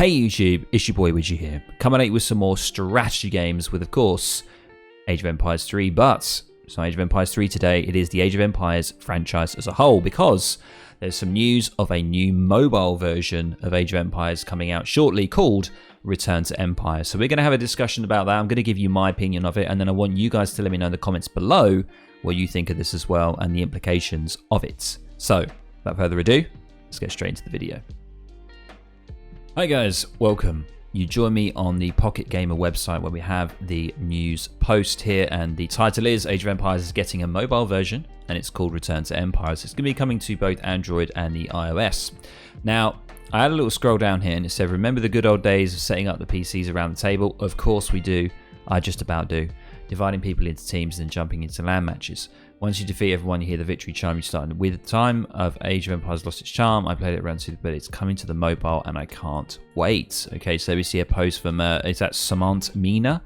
Hey YouTube, it's your boy Widgie here, coming at you with some more strategy games with, of course, Age of Empires 3, but it's not Age of Empires 3 today, it is the Age of Empires franchise as a whole, because there's some news of a new mobile version of Age of Empires coming out shortly called Return to Empire. So we're going to have a discussion about that. I'm going to give you my opinion of it, and then I want you guys to let me know in the comments below what you think of this as well and the implications of it. So, without further ado, let's get straight into the video. Hi guys, welcome. You join me on the Pocket Gamer website where we have the news post here, and the title is Age of Empires is getting a mobile version and it's called Return to Empire. So it's going to be coming to both Android and the iOS. Now, I had a little scroll down here and it said, remember the good old days of setting up the PCs around the table? Of course we do. I just about do. Dividing people into teams and jumping into LAN matches. Once you defeat everyone, you hear the victory chime you start. With the time of Age of Empires lost its charm, I played it around to, but it's coming to the mobile and I can't wait. Okay, so we see a post from, is that Samant Mina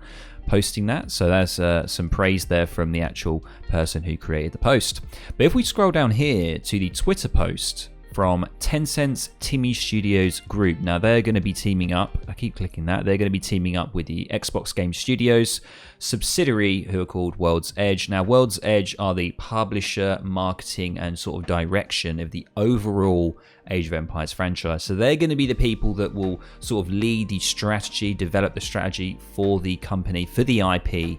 posting that? So that's some praise there from the actual person who created the post. But if we scroll down here to the Twitter post from Tencent's TiMi Studios group. Now they're going to be teaming up, I keep clicking that, they're going to be teaming up with the Xbox Game Studios subsidiary who are called World's Edge. Now World's Edge are the publisher, marketing and sort of direction of the overall Age of Empires franchise. So they're going to be the people that will sort of lead the strategy, develop the strategy for the company, for the IP,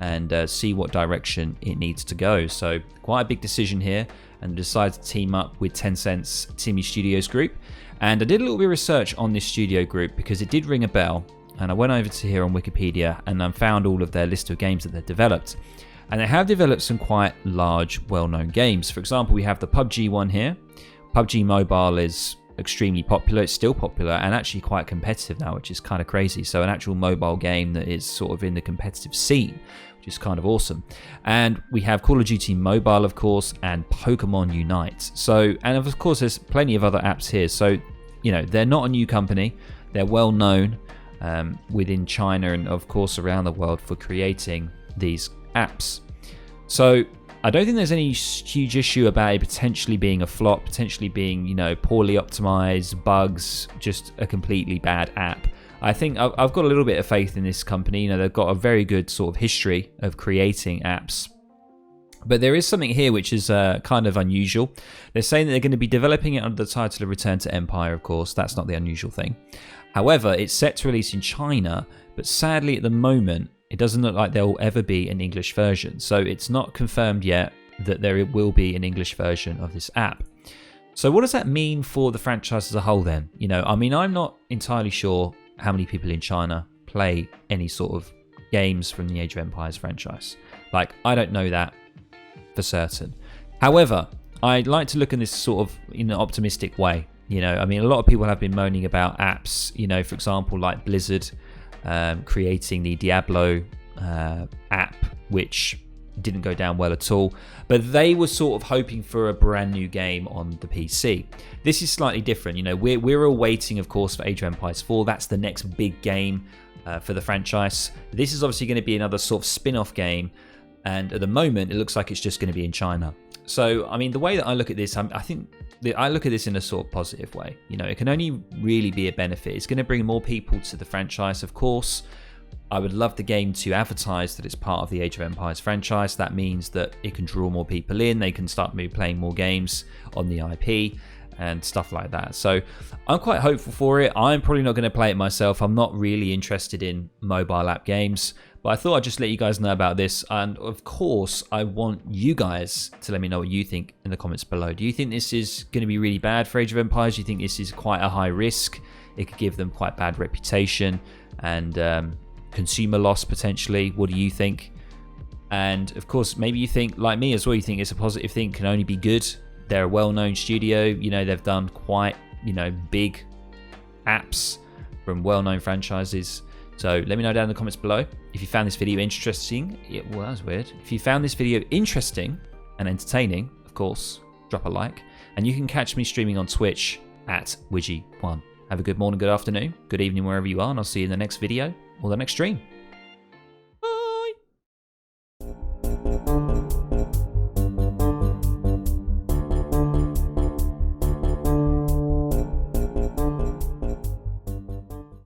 and see what direction it needs to go. So quite a big decision here, and decided to team up with Tencent's TiMi Studios group. And I did a little bit of research on this studio group because it did ring a bell, and I went over to here on Wikipedia and I found all of their list of games that they've developed. And they have developed some quite large, well-known games. For example, we have the PUBG one here. PUBG Mobile is extremely popular, it's still popular and actually quite competitive now, which is kind of crazy. So an actual mobile game that is sort of in the competitive scene, which is kind of awesome. And we have Call of Duty Mobile, of course, and Pokemon Unite. So, and of course, there's plenty of other apps here. So, you know, they're not a new company. They're well known within China and, of course, around the world for creating these apps. So, I don't think there's any huge issue about it potentially being a flop, potentially being, you know, poorly optimized, bugs, just a completely bad app. I think I've got a little bit of faith in this company. You know, they've got a very good sort of history of creating apps. But there is something here which is kind of unusual. They're saying that they're going to be developing it under the title of Return to Empire, of course. That's not the unusual thing. However, it's set to release in China, but sadly at the moment, it doesn't look like there will ever be an English version. So it's not confirmed yet that there will be an English version of this app. So what does that mean for the franchise as a whole then? You know, I mean, I'm not entirely sure how many people in China play any sort of games from the Age of Empires franchise. Like, I don't know that for certain. However, I'd like to look at this sort of in an optimistic way. You know, I mean, a lot of people have been moaning about apps, you know, for example, like Blizzard creating the Diablo app, which didn't go down well at all, but they were sort of hoping for a brand new game on the PC. This is slightly different. You know, we're all waiting, of course, for Age of Empires 4. That's the next big game for the franchise. This is obviously going to be another sort of spin-off game, and at the moment, it looks like it's just going to be in China. So, I mean, the way that I look at this, I think I look at this in a sort of positive way. You know, it can only really be a benefit. It's going to bring more people to the franchise, of course. I would love the game to advertise that it's part of the Age of Empires franchise. That means that it can draw more people in. They can start playing more games on the IP and stuff like that. So I'm quite hopeful for it. I'm probably not going to play it myself. I'm not really interested in mobile app games, but I thought I'd just let you guys know about this. And of course, I want you guys to let me know what you think in the comments below. Do you think this is going to be really bad for Age of Empires? Do you think this is quite a high risk? It could give them quite bad reputation and consumer loss potentially. What do you think? And of course, maybe you think like me as well, you think it's a positive thing, can only be good. They're a well-known studio, you know, they've done quite, you know, big apps from well-known franchises. So let me know down in the comments below if you found this video interesting. Well, that was weird. If you found this video interesting and entertaining, of course, drop a like. And you can catch me streaming on Twitch at Widgie1. Have a good morning, good afternoon, good evening, wherever you are, and I'll see you in the next video or the next stream.